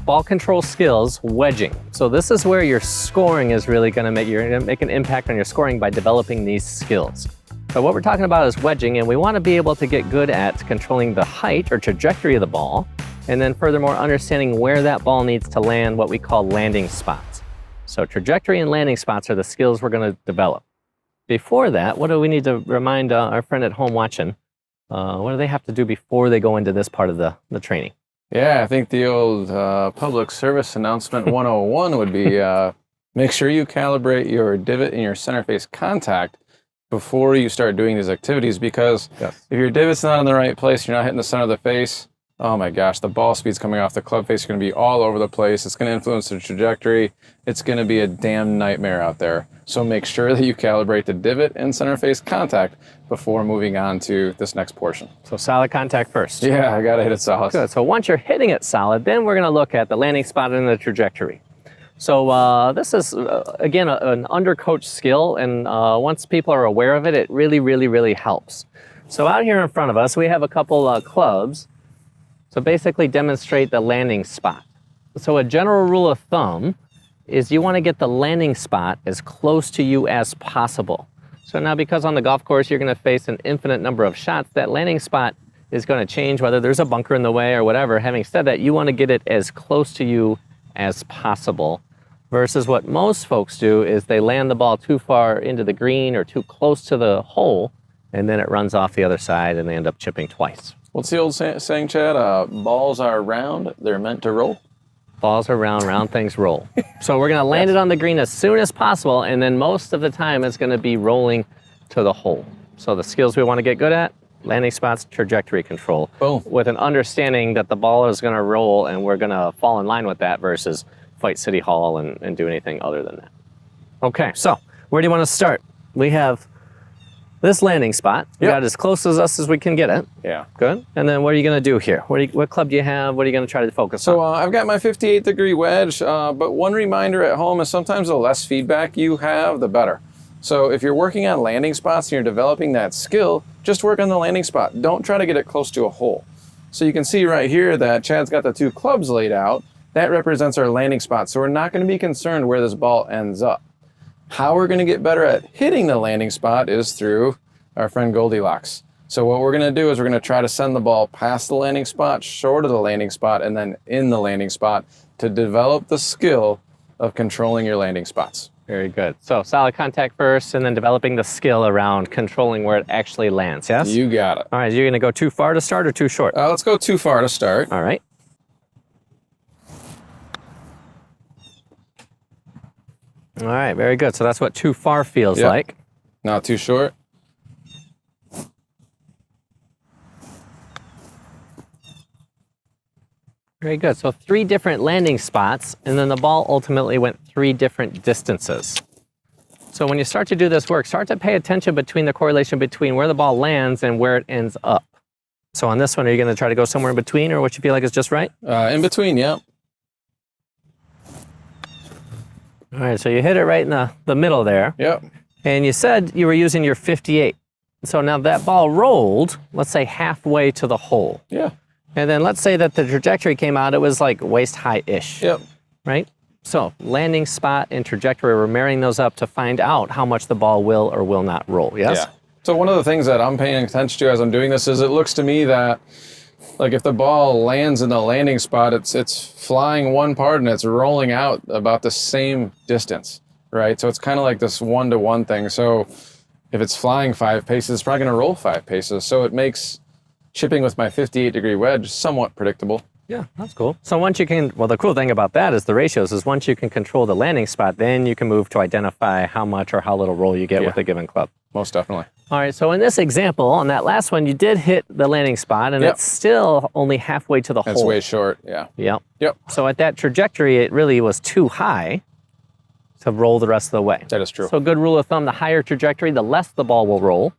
ball control skills, wedging. So this is where your scoring is really going to make an impact on your scoring by developing these skills. So what we're talking about is wedging, and we want to be able to get good at controlling the height or trajectory of the ball, and then furthermore understanding where that ball needs to land, what we call landing spots. So trajectory and landing spots are the skills we're going to develop. Before that, what do we need to remind our friend at home watching? What do they have to do before they go into this part of the training? Yeah, I think the old public service announcement 101 would be make sure you calibrate your divot and your center face contact before you start doing these activities, because if your divot's not in the right place, you're not hitting the center of the face, oh my gosh, the ball speed's coming off the club face is going to be all over the place. It's going to influence the trajectory. It's going to be a damn nightmare out there. So make sure that you calibrate the divot and center face contact before moving on to this next portion. So solid contact first. Yeah, I got to hit it solid. Good. So once you're hitting it solid, then we're going to look at the landing spot and the trajectory. So this is, again, an undercoached skill, and once people are aware of it, it really helps. So out here in front of us, we have a couple clubs. So basically demonstrate the landing spot. So a general rule of thumb is you want to get the landing spot as close to you as possible. So now, because on the golf course you're going to face an infinite number of shots, that landing spot is going to change whether there's a bunker in the way or whatever. Having said that, you want to get it as close to you as possible, versus what most folks do is they land the ball too far into the green or too close to the hole, and then it runs off the other side and they end up chipping twice. What's the old saying, Chad? Balls are round, they're meant to roll. Balls are round, round things roll. So we're going to land it on the green as soon as possible, and then most of the time it's going to be rolling to the hole. So the skills we want to get good at: landing spots, trajectory control. Boom. With an understanding that the ball is going to roll and we're going to fall in line with that versus fight City Hall and do anything other than that. Okay, so where do you want to start? We have this landing spot. We got as close as us as we can get it. Yeah. Good. And then what are you going to do here? What club do you have? What are you going to try to focus on? So I've got my 58-degree wedge, but one reminder at home is sometimes the less feedback you have, the better. So if you're working on landing spots and you're developing that skill, just work on the landing spot. Don't try to get it close to a hole. So you can see right here that Chad's got the two clubs laid out. That represents our landing spot. So we're not going to be concerned where this ball ends up. How we're going to get better at hitting the landing spot is through our friend Goldilocks. So what we're going to do is we're going to try to send the ball past the landing spot, short of the landing spot, and then in the landing spot to develop the skill of controlling your landing spots. Very good. So solid contact first, and then developing the skill around controlling where it actually lands, yes? You got it. All right, you're going to go too far to start or too short? Let's go too far to start. All right. All right, very good. So that's what too far feels like. Not too short. Very good. So 3 different landing spots, and then the ball ultimately went 3 different distances. So when you start to do this work, start to pay attention between the correlation between where the ball lands and where it ends up. So on this one, are you going to try to go somewhere in between, or what you feel like is just right? In between, yeah. All right, so you hit it right in the middle there. Yep. And you said you were using your 58. So now that ball rolled, let's say halfway to the hole. Yeah. And then let's say that the trajectory came out, it was like waist high-ish. Yep. Right? So landing spot and trajectory, we're marrying those up to find out how much the ball will or will not roll, yes? Yeah. So one of the things that I'm paying attention to as I'm doing this is it looks to me that, like, if the ball lands in the landing spot, it's flying one part and it's rolling out about the same distance, right? So it's kind of like this 1-to-1 thing. So if it's flying 5 paces, it's probably going to roll 5 paces. So it makes chipping with my 58-degree wedge somewhat predictable. Yeah, that's cool. So once you can, well, the cool thing about that is the ratios is once you can control the landing spot, then you can move to identify how much or how little roll you get with a given club. Most definitely. All right, so in this example, on that last one, you did hit the landing spot, and it's still only halfway to the hole. It's way short, yeah. Yep. So at that trajectory, it really was too high to roll the rest of the way. That is true. So good rule of thumb, the higher trajectory, the less the ball will roll.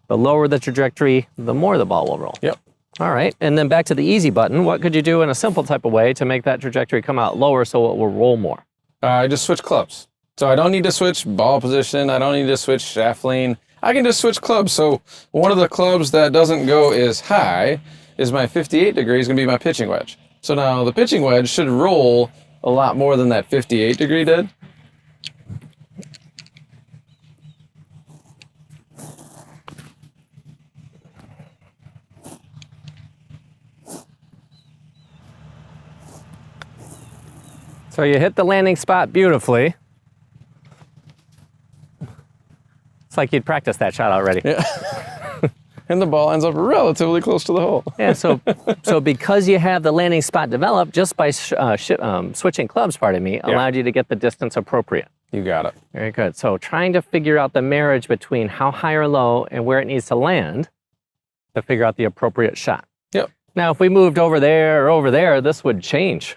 The lower the trajectory, the more the ball will roll. Yep. All right, and then back to the easy button. What could you do in a simple type of way to make that trajectory come out lower so it will roll more? I just switch clubs. So I don't need to switch ball position. I don't need to switch shaft lean. I can just switch clubs. So one of the clubs that doesn't go as high is my 58 degree is going to be my pitching wedge. So now the pitching wedge should roll a lot more than that 58 degree did. So you hit the landing spot beautifully. It's like you'd practiced that shot already. Yeah. And the ball ends up relatively close to the hole. Yeah, so because you have the landing spot developed, just by switching clubs, allowed you to get the distance appropriate. You got it. Very good. So trying to figure out the marriage between how high or low and where it needs to land to figure out the appropriate shot. Yep. Now, if we moved over there or over there, this would change.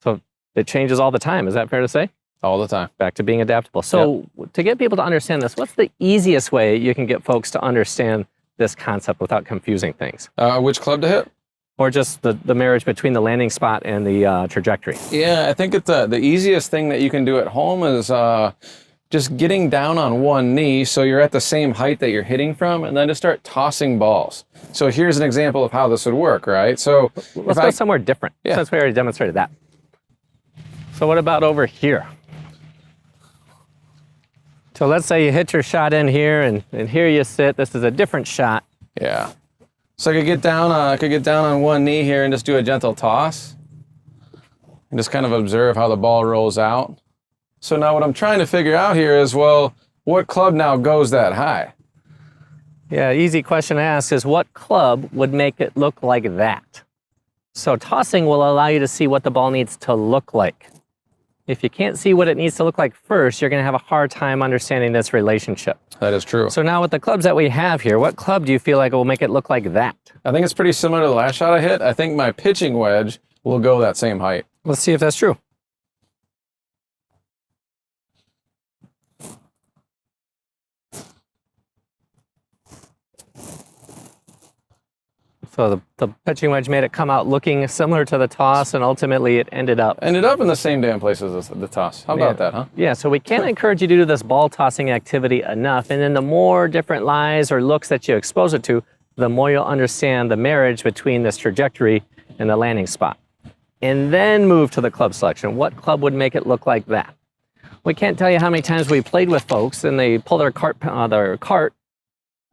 So it changes all the time. Is that fair to say? All the time. Back to being adaptable. So to get people to understand this, what's the easiest way you can get folks to understand this concept without confusing things? Which club to hit? Or just the marriage between the landing spot and the trajectory? Yeah, I think the easiest thing that you can do at home is just getting down on one knee so you're at the same height that you're hitting from, and then just start tossing balls. So here's an example of how this would work, right? So let's go somewhere different, since we already demonstrated that. So what about over here? So let's say you hit your shot in here, and here you sit. This is a different shot. Yeah. So I could get down on one knee here and just do a gentle toss, and just kind of observe how the ball rolls out. So now what I'm trying to figure out here is, well, what club now goes that high? Yeah, easy question to ask is what club would make it look like that? So tossing will allow you to see what the ball needs to look like. If you can't see what it needs to look like first, you're going to have a hard time understanding this relationship. That is true. So now with the clubs that we have here, what club do you feel like will make it look like that? I think it's pretty similar to the last shot I hit. I think my pitching wedge will go that same height. Let's see if that's true. So the pitching wedge made it come out looking similar to the toss, and ultimately it ended up in the same damn place as the toss. How about that, huh? Yeah, so we can't encourage you to do this ball tossing activity enough, and then the more different lies or looks that you expose it to, the more you'll understand the marriage between this trajectory and the landing spot. And then move to the club selection. What club would make it look like that? We can't tell you how many times we played with folks and they pull their cart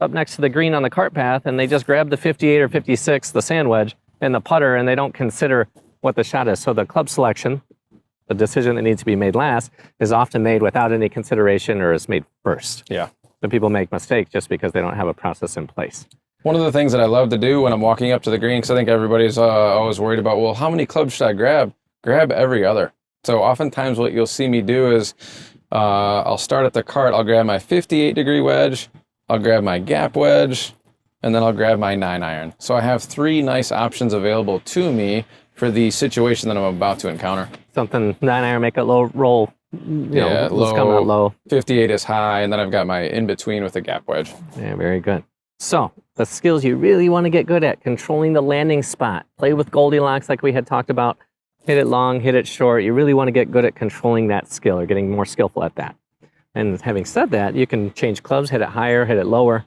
up next to the green on the cart path, and they just grab the 58 or 56, the sand wedge, and the putter, and they don't consider what the shot is. So the club selection, the decision that needs to be made last, is often made without any consideration or is made first. Yeah. So people make mistakes just because they don't have a process in place. One of the things that I love to do when I'm walking up to the green, because I think everybody's always worried about, well, how many clubs should I grab? Grab every other. So oftentimes what you'll see me do is I'll start at the cart, I'll grab my 58 degree wedge, I'll grab my gap wedge, and then I'll grab my 9-iron. So I have 3 nice options available to me for the situation that I'm about to encounter. Something 9-iron, make it low roll, let's come out low. 58 is high, and then I've got my in-between with the gap wedge. Yeah, very good. So the skills you really want to get good at: controlling the landing spot, play with Goldilocks like we had talked about, hit it long, hit it short. You really want to get good at controlling that skill or getting more skillful at that. And having said that, you can change clubs, hit it higher, hit it lower.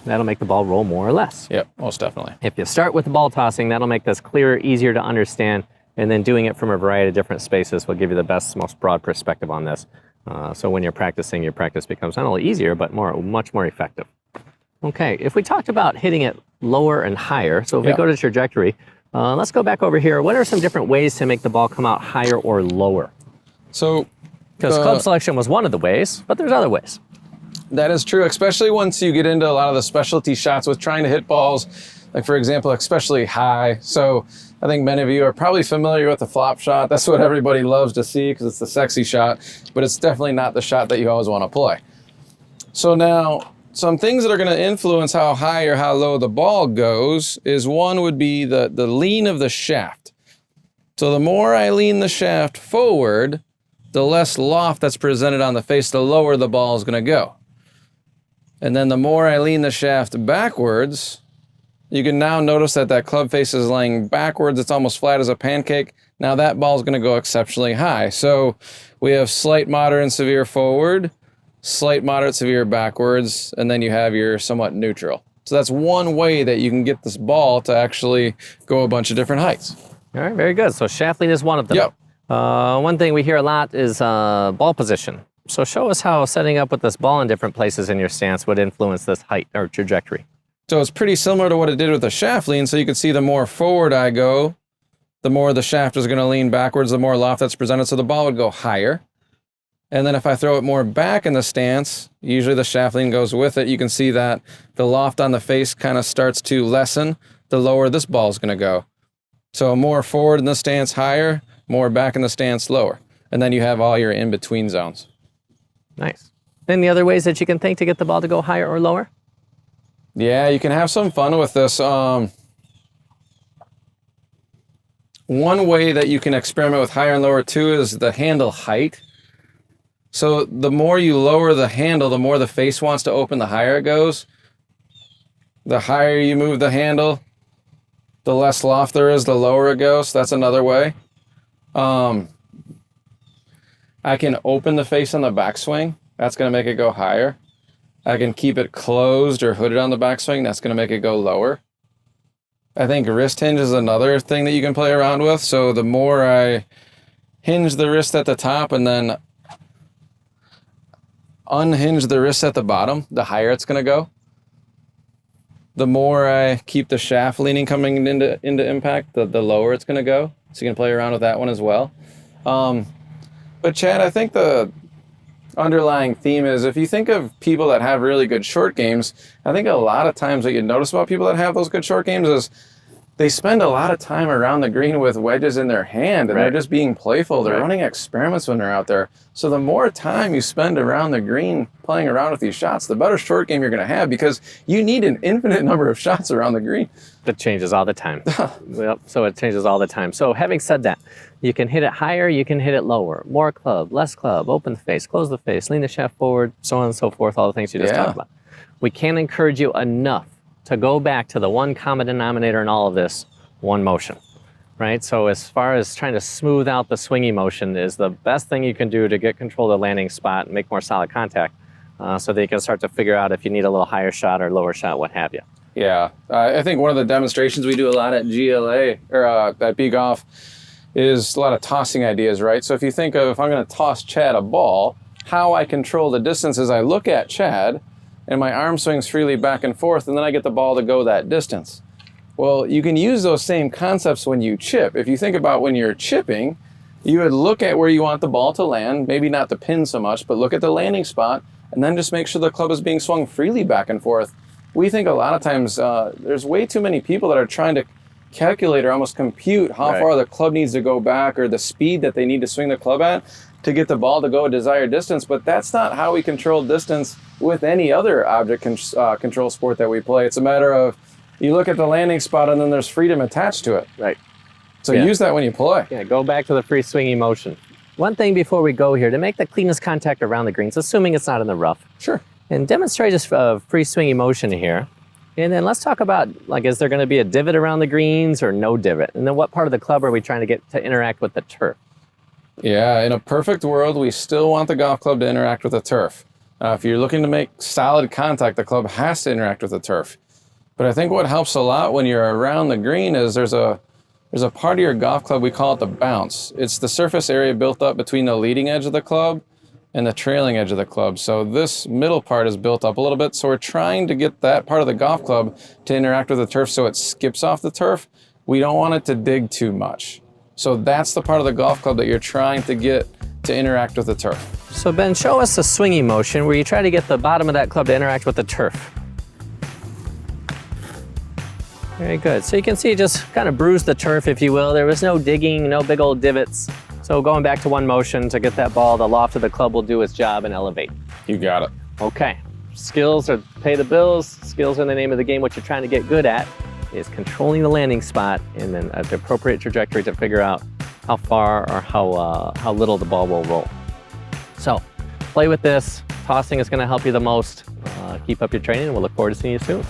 That'll make the ball roll more or less. Yep, most definitely. If you start with the ball tossing, that'll make this clearer, easier to understand, and then doing it from a variety of different spaces will give you the best, most broad perspective on this. So when you're practicing, your practice becomes not only easier, but much more effective. Okay, if we talked about hitting it lower and higher, so if we go to trajectory, let's go back over here. What are some different ways to make the ball come out higher or lower? So, because club selection was one of the ways, but there's other ways. That is true, especially once you get into a lot of the specialty shots with trying to hit balls, like for example, especially high. So I think many of you are probably familiar with the flop shot. That's what everybody loves to see because it's the sexy shot, but it's definitely not the shot that you always want to play. So now, some things that are going to influence how high or how low the ball goes is one would be the lean of the shaft. So the more I lean the shaft forward, the less loft that's presented on the face, the lower the ball is going to go. And then the more I lean the shaft backwards, you can now notice that club face is laying backwards. It's almost flat as a pancake. Now that ball is going to go exceptionally high. So we have slight, moderate, and severe forward, slight, moderate, severe backwards, and then you have your somewhat neutral. So that's one way that you can get this ball to actually go a bunch of different heights. All right, very good. So shaft lean is one of them. Yep. One thing we hear a lot is ball position. So show us how setting up with this ball in different places in your stance would influence this height or trajectory. So it's pretty similar to what it did with the shaft lean. So you can see the more forward I go, the more the shaft is going to lean backwards, the more loft that's presented. So the ball would go higher. And then if I throw it more back in the stance, usually the shaft lean goes with it. You can see that the loft on the face kind of starts to lessen the lower this ball is going to go. So more forward in the stance higher, more back in the stance lower. And then you have all your in-between zones. Nice. Any other ways that you can think to get the ball to go higher or lower? Yeah, you can have some fun with this. One way that you can experiment with higher and lower too is the handle height. So the more you lower the handle, the more the face wants to open, the higher it goes. The higher you move the handle, the less loft there is, the lower it goes. So that's another way. I can open the face on the backswing. That's going to make it go higher. I can keep it closed or hooded on the backswing. That's going to make it go lower. I think wrist hinge is another thing that you can play around with. So the more I hinge the wrist at the top and then unhinge the wrist at the bottom, the higher it's going to go. The more I keep the shaft leaning coming into impact, the lower it's going to go. So you can play around with that one as well. But Chad, I think the underlying theme is if you think of people that have really good short games, I think a lot of times what you notice about people that have those good short games is they spend a lot of time around the green with wedges in their hand, and they're just being playful. They're running experiments when they're out there. So the more time you spend around the green playing around with these shots, the better short game you're going to have, because you need an infinite number of shots around the green. It changes all the time. Yep, so it changes all the time. So having said that, you can hit it higher, you can hit it lower. More club, less club, open the face, close the face, lean the shaft forward, so on and so forth, all the things you just talked about. We can't encourage you enough to go back to the one common denominator in all of this, one motion, right? So as far as trying to smooth out the swingy motion is the best thing you can do to get control of the landing spot and make more solid contact, so that you can start to figure out if you need a little higher shot or lower shot, what have you. Yeah, I think one of the demonstrations we do a lot at GLA, or at B-Golf, is a lot of tossing ideas, right? So if you think of, if I'm going to toss Chad a ball, how I control the distance is I look at Chad, and my arm swings freely back and forth, and then I get the ball to go that distance. Well, you can use those same concepts when you chip. If you think about when you're chipping, you would look at where you want the ball to land, maybe not the pin so much, but look at the landing spot, and then just make sure the club is being swung freely back and forth. We think a lot of times there's way too many people that are trying to calculate or almost compute how far the club needs to go back or the speed that they need to swing the club at to get the ball to go a desired distance, but that's not how we control distance with any other object control sport that we play. It's a matter of you look at the landing spot and then there's freedom attached to it. Right. So use that when you play. Yeah, go back to the free swinging motion. One thing before we go here, to make the cleanest contact around the greens, assuming it's not in the rough. Sure. And demonstrate this free swinging motion here. And then let's talk about, like, is there going to be a divot around the greens or no divot? And then what part of the club are we trying to get to interact with the turf? Yeah, in a perfect world, we still want the golf club to interact with the turf. If you're looking to make solid contact, the club has to interact with the turf. But I think what helps a lot when you're around the green is there's a part of your golf club, we call it the bounce. It's the surface area built up between the leading edge of the club and the trailing edge of the club. So this middle part is built up a little bit. So we're trying to get that part of the golf club to interact with the turf so it skips off the turf. We don't want it to dig too much. So that's the part of the golf club that you're trying to get to interact with the turf. So Ben, show us a swinging motion where you try to get the bottom of that club to interact with the turf. Very good. So you can see it just kind of bruised the turf, if you will. There was no digging, no big old divots. So going back to one motion to get that ball, the loft of the club will do its job and elevate. You got it. Okay. Skills are pay the bills. Skills are the name of the game. What you're trying to get good at is controlling the landing spot and then the appropriate trajectory to figure out how far or how little the ball will roll. So play with this. Tossing is going to help you the most. Keep up your training and we'll look forward to seeing you soon.